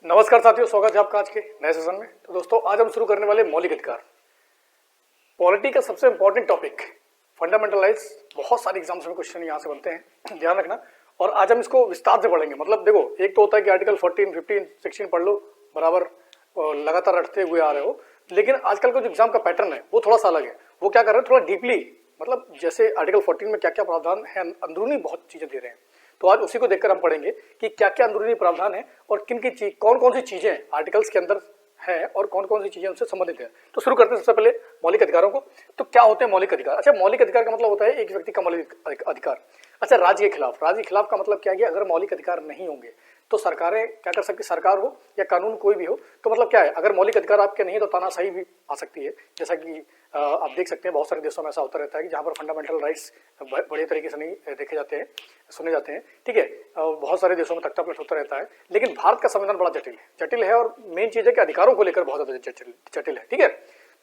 नमस्कार साथियों, स्वागत है आपका आज के नए सेशन में। तो दोस्तों, आज हम शुरू करने वाले मौलिक अधिकार, पॉलिटी का सबसे इंपॉर्टेंट टॉपिक, फंडामेंटल राइट्स। बहुत सारे एग्जाम्स में क्वेश्चन यहाँ से बनते हैं, ध्यान रखना। और आज हम इसको विस्तार से पढ़ेंगे। मतलब देखो, एक तो होता है कि आर्टिकल 14, 15, 16 पढ़ लो, बराबर लगातार रटते हुए आ रहे हो। लेकिन आजकल का जो एग्जाम का पैटर्न है वो थोड़ा सा अलग है। वो क्या कर रहे हैं, थोड़ा डीपली, मतलब जैसे आर्टिकल 14 में क्या क्या प्रावधान है, अंदरूनी बहुत चीजें दे रहे हैं। तो आज उसी को देखकर हम पढ़ेंगे कि क्या क्या अंदरूनी प्रावधान है और किन की चीज, कौन कौन सी चीजें आर्टिकल्स के अंदर है और कौन कौन सी चीजें उनसे संबंधित है। तो शुरू करते हैं सबसे पहले मौलिक अधिकारों को। तो क्या होते हैं मौलिक अधिकार? अच्छा, मौलिक अधिकार का मतलब होता है एक व्यक्ति का मौलिक अधिकार। अच्छा, राज्य के खिलाफ, राज्य के खिलाफ का मतलब क्या है कि अगर मौलिक अधिकार नहीं होंगे तो सरकारें क्या कर सकती, सरकार हो या कानून कोई भी हो, तो मतलब क्या है, अगर मौलिक अधिकार आपके नहीं तो तानाशाही भी आ सकती है। जैसा कि आप देख सकते हैं बहुत सारे देशों में ऐसा होता रहता है कि जहाँ पर फंडामेंटल राइट्स बड़े तरीके से नहीं देखे जाते हैं, सुने जाते हैं। ठीक है, बहुत सारे देशों में तख्तापलट होता रहता है। लेकिन भारत का संविधान बड़ा जटिल है और मेन चीज है कि अधिकारों को लेकर बहुत ज्यादा जटिल है। ठीक है,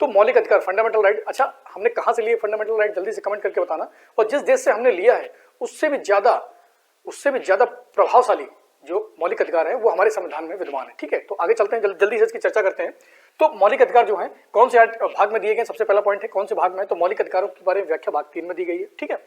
तो मौलिक अधिकार, फंडामेंटल राइट। अच्छा, हमने कहाँ से लिए फंडामेंटल राइट, जल्दी से कमेंट करके बताना। और जिस देश से हमने लिया है उससे भी ज्यादा प्रभावशाली जो मौलिक अधिकार है वो हमारे संविधान में विद्यमान है। ठीक है, तो आगे चलते हैं, जल्दी से इसकी चर्चा करते हैं। तो मौलिक अधिकार जो है कौन से भाग में दिए गए, सबसे पहला पॉइंट है कौन से भाग में। तो मौलिक अधिकारों के बारे में व्याख्या भाग 3 में दी गई है। ठीक है,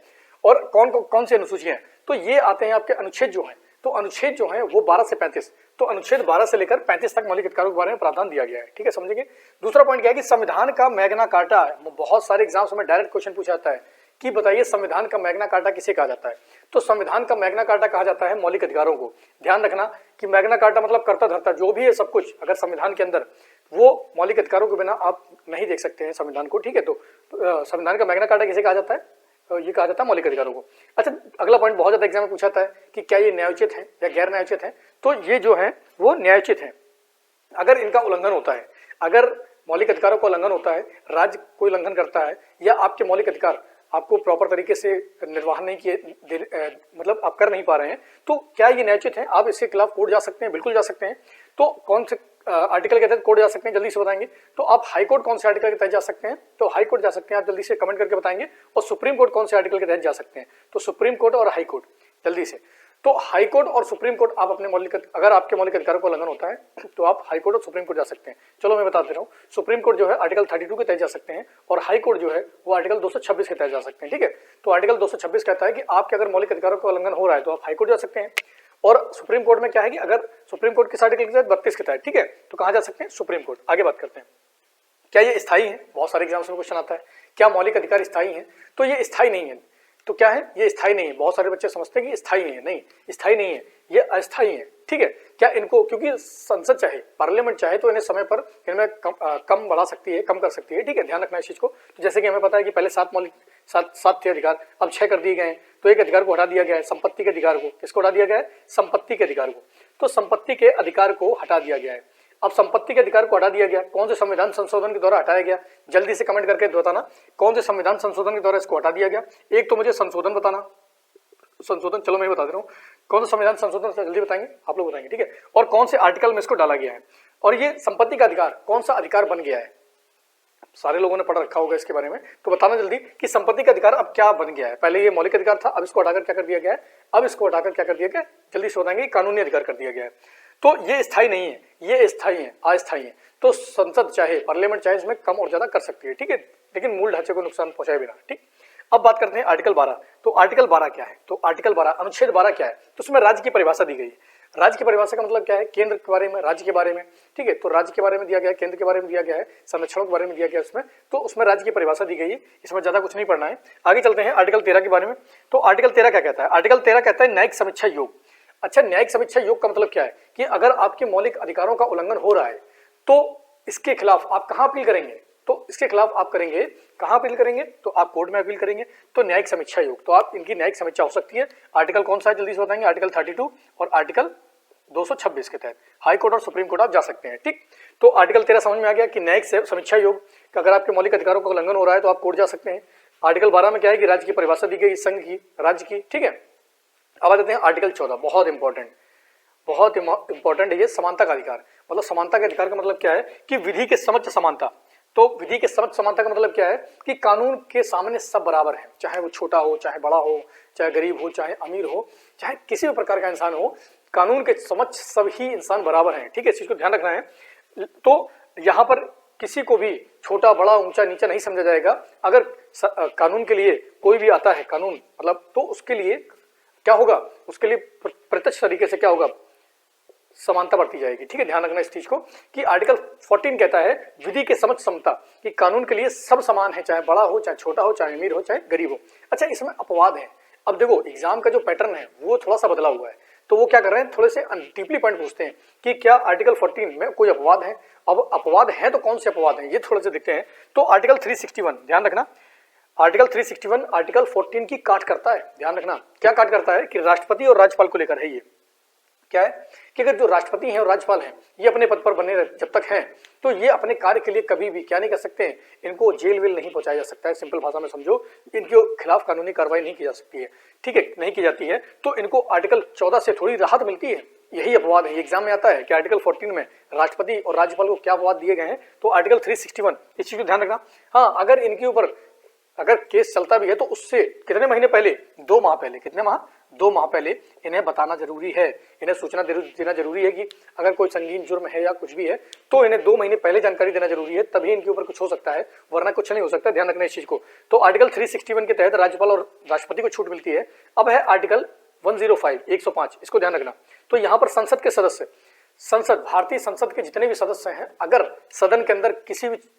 और कौन सी अनुसूची है, तो ये आते हैं आपके अनुच्छेद जो है। तो अनुच्छेद जो है वो 12 से 35, तो अनुच्छेद 12 से लेकर 35 तक मौलिक अधिकारों के बारे में प्रावधान दिया गया है। ठीक है, समझेंगे। दूसरा पॉइंट क्या है कि संविधान का मैग्ना कार्टा है। बहुत सारे एग्जाम्स में डायरेक्ट क्वेश्चन पूछा जाता है कि बताइए संविधान का मैग्ना कार्टा किसे कहा जाता है। तो संविधान का मैग्ना कार्टा कहा जाता है मौलिक अधिकारों को। ध्यान रखना कि मैग्ना कार्टा मतलब कर्ता धर्ता जो भी है सब कुछ, अगर संविधान के अंदर, वो मौलिक अधिकारों के बिना आप नहीं देख सकते हैं संविधान को। ठीक है, तो संविधान का मैग्ना कार्टा किसे कहा जाता है, ये कहा जाता है मौलिक अधिकारों को। अच्छा, अगला पॉइंट बहुत ज्यादा एग्जाम में पूछा जाता है कि क्या ये न्यायोचित है या गैर न्यायोचित है। तो ये जो है वो न्यायोचित है अगर इनका उल्लंघन होता है। अगर मौलिक अधिकारों का उल्लंघन होता है, राज्य कोई उल्लंघन करता है या आपके मौलिक अधिकार आपको प्रॉपर तरीके से निर्वाह नहीं किए, मतलब आप कर नहीं पा रहे हैं, तो क्या ये न्यायोचित है, आप इसके खिलाफ कोर्ट जा सकते हैं, बिल्कुल जा सकते हैं। तो कौन से आर्टिकल के तहत कोर्ट जा सकते हैं, जल्दी से बताएंगे। तो आप हाई कोर्ट कौन से आर्टिकल के तहत जा सकते हैं, तो हाई कोर्ट जा सकते हैं, आप जल्दी से कमेंट करके बताएंगे। और सुप्रीम कोर्ट कौन से आर्टिकल के तहत जा सकते हैं, तो सुप्रीम कोर्ट और हाई कोर्ट, जल्दी से। तो हाई कोर्ट और सुप्रीम कोर्ट, आप अपने मौलिक, अगर आपके मौलिक अधिकारों का उल्लंघन होता है तो आप हाई कोर्ट और सुप्रीम कोर्ट जा सकते हैं। चलो मैं बता दे रहा हूँ, सुप्रीम कोर्ट जो है आर्टिकल 32 के तहत जा सकते हैं और हाई कोर्ट जो है वो आर्टिकल 226 के तहत जा सकते हैं। ठीक है, तो आर्टिकल 226 कहता है कि आपके अगर मौलिक अधिकारों का उल्लंघन हो रहा है तो आप हाई कोर्ट जा सकते हैं। और सुप्रीम कोर्ट में क्या है कि अगर सुप्रीम कोर्ट किस आर्टिकल के तहत, 32 के तहत, ठीक है, तो कहाँ जा सकते हैं, सुप्रीम कोर्ट। आगे बात करते हैं, क्या ये स्थायी है, बहुत सारे एग्जाम्स में क्वेश्चन आता है, क्या मौलिक अधिकार स्थायी है। तो ये स्थायी नहीं है। तो क्या है, ये स्थायी नहीं है। बहुत सारे बच्चे समझते हैं कि स्थायी है, नहीं, स्थायी नहीं है, ये अस्थायी है। ठीक है, क्या इनको, क्योंकि संसद चाहे, पार्लियामेंट चाहे तो इन्हें समय पर इनमें कम बढ़ा सकती है, कम कर सकती है। ठीक है, ध्यान रखना इस चीज को। तो जैसे कि हमें पता है कि पहले 7 थे अधिकार, अब 6 कर दिए गए हैं। तो एक अधिकार को हटा दिया गया है, संपत्ति के अधिकार को। किसको हटा दिया गया है, संपत्ति के अधिकार को। तो संपत्ति के अधिकार को हटा दिया गया है। अब संपत्ति के अधिकार को हटा दिया गया, कौन से संविधान संशोधन के द्वारा हटाया गया, जल्दी से कमेंट करके बताना कौन से संविधान संशोधन के द्वारा इसको हटा दिया गया। एक तो मुझे संशोधन बताना, संशोधन, चलो मैं बता दे रहा हूँ कौन सा संविधान संशोधन, जल्दी बताएंगे, आप लोग बताएंगे। ठीक है, और कौन से आर्टिकल में इसको डाला गया है, और ये संपत्ति का अधिकार कौन सा अधिकार बन गया है। सारे लोगों ने पढ़ रखा होगा इसके बारे में, तो बताना जल्दी कि संपत्ति का अधिकार अब क्या बन गया है। पहले ये मौलिक अधिकार था, अब इसको हटाकर क्या कर दिया गया है, अब इसको हटाकर क्या कर दिया गया, जल्दी से बताएंगे, कानूनी अधिकार कर दिया गया है। तो ये स्थायी नहीं है, ये स्थायी है, अस्थायी है। तो संसद चाहे, पार्लियामेंट चाहे, इसमें कम और ज्यादा कर सकती है। ठीक है, लेकिन मूल ढांचे को नुकसान पहुंचाए बिना। ठीक, अब बात करते हैं आर्टिकल 12। तो आर्टिकल 12 क्या है, तो आर्टिकल 12, अनुच्छेद 12 क्या है, तो उसमें राज्य की परिभाषा दी गई है। राज्य की परिभाषा का मतलब क्या है, केंद्र के बारे में, राज्य के बारे में। ठीक है, तो राज्य के बारे में दिया गया है, केंद्र के बारे में दिया गया है, संरक्षणों के बारे में दिया गया है उसमें। तो उसमें राज्य की परिभाषा दी गई है, इसमें ज्यादा कुछ नहीं पढ़ना है। आगे चलते हैं आर्टिकल 13 के बारे में। तो आर्टिकल 13 क्या कहता है, आर्टिकल 13 कहता है न्यायिक समीक्षा योग। अच्छा, न्यायिक समीक्षा योग का मतलब क्या है कि अगर आपके मौलिक अधिकारों का उल्लंघन हो रहा है तो इसके खिलाफ आप कहां अपील करेंगे, तो इसके खिलाफ आप करेंगे, कहां अपील करेंगे, तो आप कोर्ट में अपील करेंगे। तो न्यायिक समीक्षा योग, तो आप इनकी न्यायिक समीक्षा हो सकती है। आर्टिकल कौन सा है, जल्दी से बताएंगे, आर्टिकल 32 और आर्टिकल 226 के तहत हाई कोर्ट और सुप्रीम कोर्ट आप जा सकते हैं। ठीक, तो आर्टिकल 13 समझ में आ गया कि न्यायिक समीक्षा योग कि अगर आपके मौलिक अधिकारों का उल्लंघन हो रहा है तो आप कोर्ट जा सकते हैं। आर्टिकल 12 में क्या है कि राज्य की परिभाषा दी गई, संघ की, राज्य की। ठीक है, अब आ जाते हैं आर्टिकल 14, बहुत इंपॉर्टेंट है ये, समानता का अधिकार। मतलब समानता के अधिकार का मतलब क्या है कि विधि के समक्ष समानता। तो विधि के समक्ष समानता का मतलब क्या है कि कानून के सामने सब बराबर है, चाहे वो छोटा हो, चाहे बड़ा हो, चाहे गरीब हो, चाहे अमीर हो, चाहे किसी भी प्रकार का इंसान हो, कानून के समक्ष सभी इंसान बराबर हैं, ठीक है, इस चीज को ध्यान रखना है। तो यहाँ पर किसी को भी छोटा बड़ा ऊंचा नीचा नहीं समझा जाएगा। अगर कानून के लिए कोई भी आता है कानून मतलब, तो उसके लिए क्या होगा, उसके लिए प्रत्यक्ष तरीके से क्या होगा, समानता बढ़ती जाएगी, ठीक है, ध्यान रखना इस चीज को कि आर्टिकल 14 कहता है विधि के समक्ष समता, कि कानून के लिए सब समान है, चाहे बड़ा हो चाहे छोटा हो, चाहे अमीर हो चाहे गरीब हो। अच्छा, इसमें अपवाद है। अब देखो एग्जाम का जो पैटर्न है वो थोड़ा सा बदला हुआ है, तो वो क्या कर रहे हैं, थोड़े से डीपली पॉइंट पूछते हैं कि क्या आर्टिकल 14 में कोई अपवाद है। अब अपवाद है तो कौन से अपवाद हैं, ये थोड़े से देखते हैं। तो आर्टिकल 361, ध्यान रखना, आर्टिकल 361 आर्टिकल 14 की काट करता है। ध्यान रखना क्या काट करता है, कि राष्ट्रपति और राज्यपाल को लेकर है। ये क्या है कि अगर जो राष्ट्रपति हैं और राज्यपाल हैं ये अपने पद पर बने जब तक हैं, तो ये अपने कार्य के लिए कभी भी क्या नहीं कर सकते हैं, इनको जेल वेल नहीं पहुंचाया जा सकता है। सिंपल भाषा में समझो, इनके खिलाफ कानूनी कार्रवाई नहीं की जा सकती है, ठीक है, नहीं की जाती है। तो इनको आर्टिकल 14 से थोड़ी राहत मिलती है, यही अपवाद है। एग्जाम में आता है कि आर्टिकल 14 में राष्ट्रपति और राज्यपाल को क्या अपवाद दिए गए हैं, तो आर्टिकल 361, इस चीज को ध्यान रखना। हाँ, अगर इनके ऊपर अगर केस चलता भी है तो उससे कितने महीने पहले, 2 माह पहले, कितने माह, 2 माह पहले इन्हें बताना जरूरी है, इन्हें सूचना देना जरूरी है कि अगर कोई संगीन जुर्म है या कुछ भी है तो इन्हें 2 महीने पहले जानकारी देना जरूरी है, तभी इनके ऊपर कुछ हो सकता है, वरना कुछ नहीं हो सकता। ध्यान रखना इस चीज को। तो आर्टिकल 361 के तहत राज्यपाल और राष्ट्रपति को छूट मिलती है। अब है आर्टिकल 105, 105, इसको ध्यान रखना। तो यहाँ पर संसद के सदस्य, संसद, भारतीय संसद के जितने भी सदस्य हैं, अगर सदन के अंदर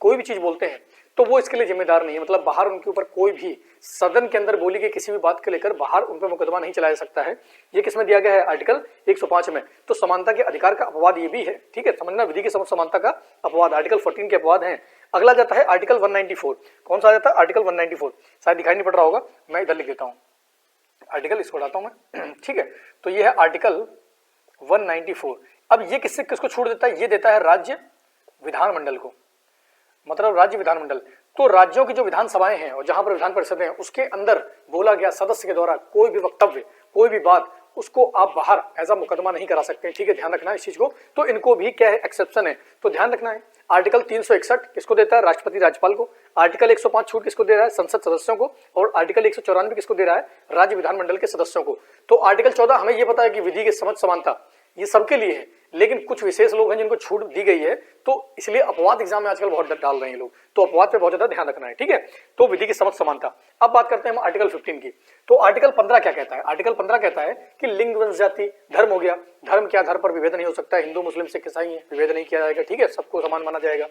कोई भी चीज बोलते हैं तो वो इसके लिए जिम्मेदार नहीं है। मतलब बाहर उनके ऊपर कोई भी सदन के अंदर बोली गई किसी भी बात को लेकर बाहर उन पर मुकदमा नहीं चलाया जा सकता है। ये किसमें दिया गया है, आर्टिकल 105 में। तो समानता के अधिकार का अपवाद ये भी है, ठीक है, समझना, विधि के समक्ष समानता का अपवाद आर्टिकल 14 के अपवाद है। अगला जाता है आर्टिकल 194। कौन सा आ जाता है, आर्टिकल 194, शायद दिखाई नहीं पड़ रहा होगा, मैं इधर लिख देता हूँ आर्टिकल, इसको हटाता हूँ मैं, ठीक है। तो ये है आर्टिकल 194। अब ये किसको छूट देता है, ये देता है राज्य विधानमंडल को, मतलब राज्य विधानमंडल। तो राज्यों की जो विधानसभाएं हैं और जहां पर विधान परिषद है, उसके अंदर बोला गया सदस्य के द्वारा कोई भी वक्तव्य, कोई भी बात, उसको आप बाहर एज अ मुकदमा नहीं करा सकते, ठीक है, ध्यान रखना इस चीज को। तो इनको भी क्या है, एक्सेप्शन है, तो ध्यान रखना है। आर्टिकल 361 किसको देता है, राष्ट्रपति राज्यपाल को। आर्टिकल 105 छूट किसको दे रहा है, संसद सदस्यों को। और आर्टिकल 194 किसको दे रहा है, राज्य विधानमंडल के सदस्यों को। तो आर्टिकल 14 हमें यह पता है कि विधि के समक्ष समानता ये सबके लिए है, लेकिन कुछ विशेष लोग हैं जिनको छूट दी गई है, तो इसलिए अपवाद एग्जाम में आजकल बहुत डाल रहे हैं लोग, तो अपवाद पे बहुत ज्यादा ध्यान रखना है, ठीक है। तो विधि की समक्ष समानता। अब बात करते हैं हम आर्टिकल 15 की। तो आर्टिकल 15 क्या कहता है, आर्टिकल 15 कहता है कि लिंग, वंश, जाति, धर्म हो गया, धर्म क्या, धर्म पर विभेद नहीं हो सकता, हिंदू मुस्लिम सिख ईसाई है, विभेद नहीं किया जाएगा, ठीक है, सबको समान माना जाएगा।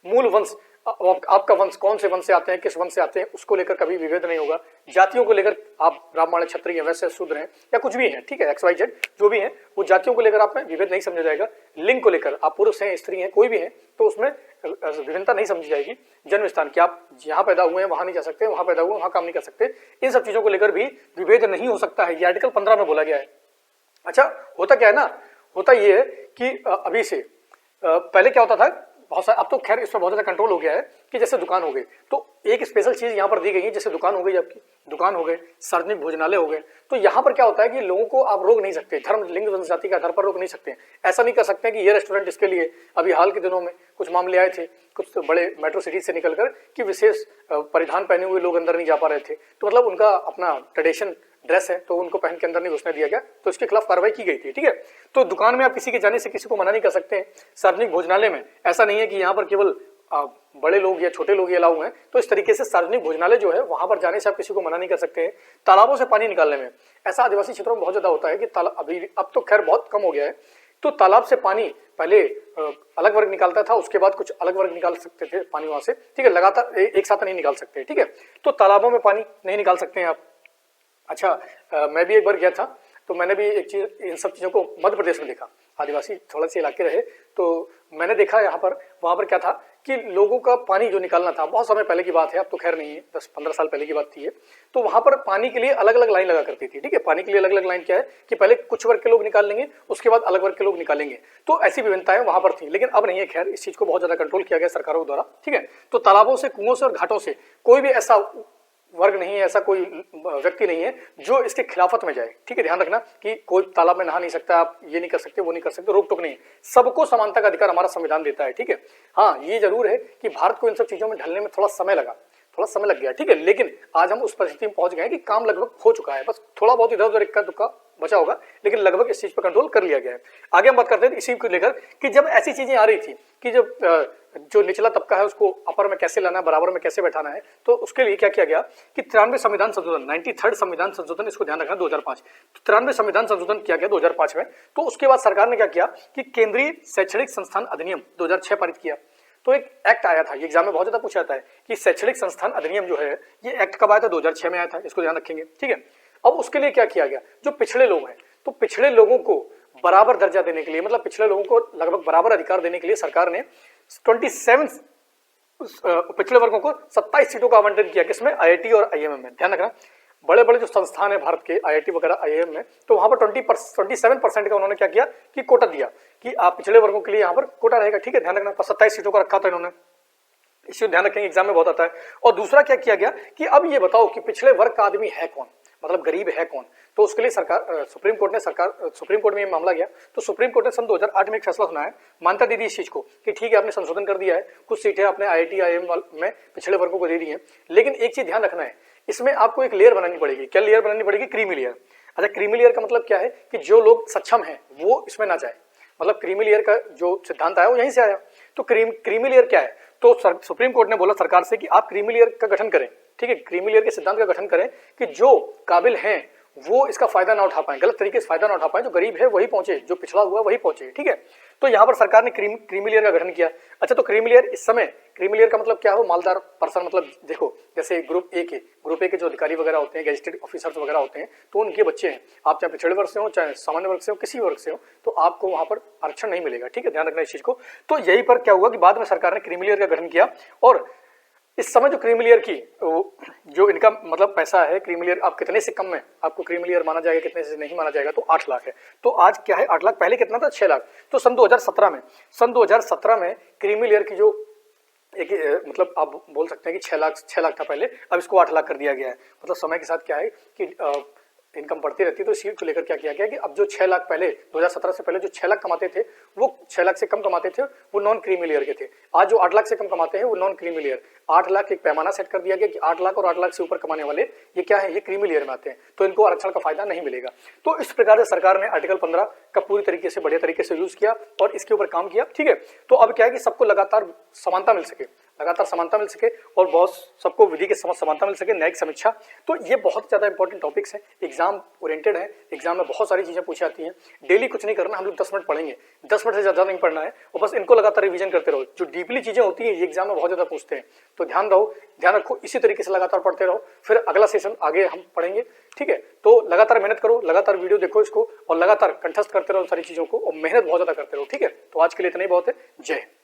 मूल वंश, आपका वंश कौन से वंश से आते हैं, किस वंश से आते हैं, उसको लेकर कभी विभेद नहीं होगा। जातियों को लेकर आप ब्राह्मण, क्षत्रिय, वैश्य, शूद्र हैं या कुछ भी हैं, ठीक है, XYZ जो भी है, वो जातियों को लेकर आप में विभेद नहीं समझा जाएगा। लिंग को लेकर आप पुरुष हैं, स्त्री हैं, कोई भी है, तो उसमें विभिन्नता नहीं समझी जाएगी। जन्म स्थान कि आप जहां पैदा हुए हैं वहां नहीं जा सकते, वहां पैदा हुए वहां काम नहीं कर सकते, इन सब चीजों को लेकर भी विभेद नहीं हो सकता है, ये आर्टिकल 15 में बोला गया है। अच्छा, होता क्या है ना, होता ये है कि अभी से पहले क्या होता था, बहुत सारे, अब तो खैर इस पर बहुत ज्यादा कंट्रोल हो गया है कि जैसे दुकान हो गई, तो एक स्पेशल चीज यहाँ पर दी गई है, जैसे दुकान हो गई, आपकी दुकान हो गए, सार्वजनिक भोजनालय हो गए, तो यहाँ पर क्या होता है कि लोगों को आप रोक नहीं सकते, धर्म, लिंग, वंश, जाति के आधार पर रोक नहीं सकते। ऐसा नहीं कर सकते कि ये रेस्टोरेंट इसके लिए, अभी हाल के दिनों में कुछ मामले आए थे कुछ तो बड़े मेट्रो सिटी से निकलकर कि विशेष परिधान पहने हुए लोग अंदर नहीं जा पा रहे थे, तो मतलब उनका अपना ट्रेडिशन ड्रेस है तो उनको पहन के अंदर नहीं घुसने दिया गया, तो इसके खिलाफ कार्रवाई की गई थी, ठीक है। तो दुकान में आप किसी के जाने से किसी को मना नहीं कर सकते। सार्वजनिक भोजनालय में ऐसा नहीं है कि यहाँ पर केवल बड़े लोग या छोटे लोग अलाउ हैं, तो इस तरीके से सार्वजनिक भोजनालय जो है वहां पर जाने से आप किसी को मना नहीं कर सकते हैं। तालाबों से पानी निकालने में ऐसा आदिवासी क्षेत्रों में बहुत ज्यादा होता है कि अभी अब तो खैर बहुत कम हो गया है, तो तालाब से पानी पहले अलग वर्ग निकालता था, उसके बाद कुछ अलग वर्ग निकाल सकते थे पानी वहां से, ठीक है, लगातार एक साथ नहीं निकाल सकते, ठीक है। तो तालाबों में पानी नहीं निकाल सकते हैं आप। अच्छा, मैं भी एक बार गया था, तो मैंने भी एक चीज, इन सब चीजों को मध्य प्रदेश में देखा, आदिवासी थोड़े से इलाके रहे, तो मैंने देखा यहाँ पर, वहां पर क्या था कि लोगों का पानी जो निकालना था, बहुत समय पहले की बात है, अब तो खैर नहीं है, 10-15 साल पहले की बात थी ये, तो वहां पर पानी के लिए अलग अलग लाइन लगा करती थी, ठीक है। पानी के लिए अलग अलग लाइन क्या है कि पहले कुछ वर्ग के लोग निकाल लेंगे, उसके बाद अलग वर्ग के लोग निकालेंगे, तो ऐसी विभिन्नताएं वहां पर थी, लेकिन अब नहीं है। खैर इस चीज को बहुत ज्यादा कंट्रोल किया गया सरकारों द्वारा, ठीक है। तो तालाबों से, कुओं से और घाटों से कोई भी ऐसा वर्ग नहीं है, ऐसा कोई व्यक्ति नहीं है जो इसके खिलाफत में जाए, ठीक है। ध्यान रखना कि कोई तालाब में नहा नहीं सकता, आप ये नहीं कर सकते, वो नहीं कर सकते, रोक टोक नहीं है, सबको समानता का अधिकार हमारा संविधान देता है, ठीक है। हाँ, ये जरूर है कि भारत को इन सब चीजों में ढलने में थोड़ा समय लगा, थोड़ा समय लग गया, ठीक है, लेकिन आज हम उस परिस्थिति में पहुंच गए हैं कि काम लगभग हो चुका है, बस थोड़ा बहुत इधर उधर इक्का दुक्का बचा होगा, लेकिन लगभग इस चीज पर कंट्रोल कर लिया गया है। आगे हम बात करते हैं इसी को लेकर कि जब ऐसी चीजें आ रही थी कि जब जो निचला तबका है उसको अपर में कैसे लाना है, बराबर में कैसे बैठाना है, तो उसके लिए क्या किया गया कि 93 संविधान संशोधन, 93rd संविधान संशोधन, इसको ध्यान रखना 2005, 93 संविधान संशोधन किया गया 2005 में। तो उसके बाद सरकार ने क्या किया कि केंद्रीय शैक्षणिक संस्थान अधिनियम 2006 पारित किया। तो एक एक्ट आया था, ये एग्जाम में बहुत ज्यादा पूछा जाता है कि शैक्षणिक संस्थान अधिनियम जो है ये एक्ट कब आया था, 2006 में आया था, इसको ध्यान रखेंगे, ठीक है। अब उसके लिए क्या किया गया, जो पिछड़े लोग हैं तो पिछड़े लोगों को बराबर दर्जा देने के लिए, मतलब पिछड़े लोगों को लगभग बराबर अधिकार देने के लिए सरकार ने 27 पिछड़े वर्गों को 27 सीटों का आवंटन किया, किसमें, आईआईटी और आईएमएम में। ध्यान रखना, बड़े बड़े जो संस्थान है भारत के, आईआईटी वगैरह, आईएमएम में, तो वहां पर 27% का उन्होंने क्या किया कि कोटा दिया कि आप पिछड़े वर्गों के लिए यहाँ पर कोटा रहेगा, ठीक है, ध्यान रखना। 27 सीटों का रखा था इन्होंने, इसे ध्यान रखेंगे, एग्जाम में बहुत आता है। और दूसरा क्या किया गया कि अब ये बताओ कि पिछड़े वर्ग का आदमी है कौन, मतलब गरीब है कौन। तो उसके लिए सरकार सुप्रीम कोर्ट में ये मामला गया, तो सुप्रीम कोर्ट ने सन 2008 में एक फैसला सुनाया, मान्यता दे दी इस चीज को कि ठीक है आपने संशोधन कर दिया है, कुछ सीटें आपने आईआईटी आईएमएम में पिछड़े वर्गों को दे दी है, लेकिन एक चीज ध्यान रखना है, इसमें आपको एक लेयर बनानी पड़ेगी। क्या लेयर बनानी पड़ेगी, क्रीमी लेयर। अच्छा, क्रीमी लेयर का मतलब क्या है कि जो लोग सक्षम हैं वो इसमें ना जाए, मतलब क्रीमी लेयर का जो सिद्धांत आया वो यहीं से आया। तो क्रीमी लेयर क्या है, तो सुप्रीम कोर्ट ने बोला सरकार से कि आप क्रीमी लेयर का गठन करें, ठीक है, क्रीमी लेयर के सिद्धांत का गठन करें कि जो काबिल हैं वो इसका फायदा ना उठा पाए, गलत तरीके से फायदा ना उठा पाए, जो गरीब है वही पहुंचे, जो पिछड़ा हुआ वही पहुंचे, ठीक है। तो यहाँ पर सरकार ने क्रीमी लेयर का गठन किया। अच्छा, तो क्रीमी लेयर इस समय, क्रीमी लेयर का मतलब क्या हो, मालदार पर्सन, मतलब देखो जैसे ग्रुप ए के जो अधिकारी वगैरह होते हैं, गैजेटेड ऑफिसर्स वगैरह होते हैं, तो उनके बच्चे हैं, आप चाहे पिछड़े वर्ग से हो चाहे सामान्य वर्ग से हो, किसी वर्ग से हो, तो आपको वहां पर आरक्षण नहीं मिलेगा, ठीक है, ध्यान रखना इस चीज को। तो यही पर क्या हुआ कि बाद में सरकार ने क्रीमी लेयर का गठन किया, और इस समय जो क्रीमी लेयर की जो इनका मतलब पैसा है, क्रीमी लेयर आप कितने से कम में आपको क्रीमी लेयर माना जाएगा, कितने से नहीं माना जाएगा, तो 8 लाख है। तो आज क्या है 8 लाख, पहले कितना था 6 लाख। तो सन 2017 में क्रीमी लेयर की जो एक मतलब आप बोल सकते हैं कि 6 लाख था पहले, अब इसको 8 लाख कर दिया गया है। मतलब समय के साथ क्या है कि इनकम बढ़ती रहती है, तो इसी को लेकर क्या किया गया कि अब जो 6 लाख पहले 2017 से पहले जो 6 लाख कमाते थे वो 6 लाख से कम कमाते थे, वो नॉन क्रीमी लेयर के थे। आज जो 8 लाख से कम कमाते हैं वो नॉन क्रीमी लेयर। 8 लाख एक पैमाना सेट कर दिया गया कि 8 लाख और 8 लाख से ऊपर कमाने वाले ये क्या है, ये क्रीमी लेयर में आते हैं, तो इनको आरक्षण का फायदा नहीं मिलेगा। तो इस प्रकार से सरकार ने आर्टिकल 15 का पूरी तरीके से बढ़िया तरीके से यूज किया और इसके ऊपर काम किया, ठीक है। तो अब क्या है कि सबको लगातार समानता मिल सके, और बहुत सबको विधि के समझ समानता मिल सके, न्यायिक समीक्षा। तो ये बहुत ज्यादा इंपॉर्टेंट टॉपिक्स हैं, एग्जाम ओरिएंटेड है, एग्जाम में बहुत सारी चीजें पूछी जाती हैं। डेली कुछ नहीं करना, हम लोग 10 मिनट पढ़ेंगे, 10 मिनट से ज्यादा नहीं पढ़ना है, और बस इनको लगातार रिवीजन करते रहो। जो डीपली चीजें होती है ये एग्जाम में बहुत ज्यादा पूछते हैं, तो ध्यान रखो, इसी तरीके से लगातार पढ़ते रहो। फिर अगला सेशन आगे हम पढ़ेंगे, ठीक है। तो लगातार मेहनत करो, लगातार वीडियो देखो इसको, और लगातार कंठस्थ करते रहो सारी चीजों को, और मेहनत बहुत ज्यादा करते रहो, ठीक है। तो आज के लिए इतना ही बहुत है। जय हिंद।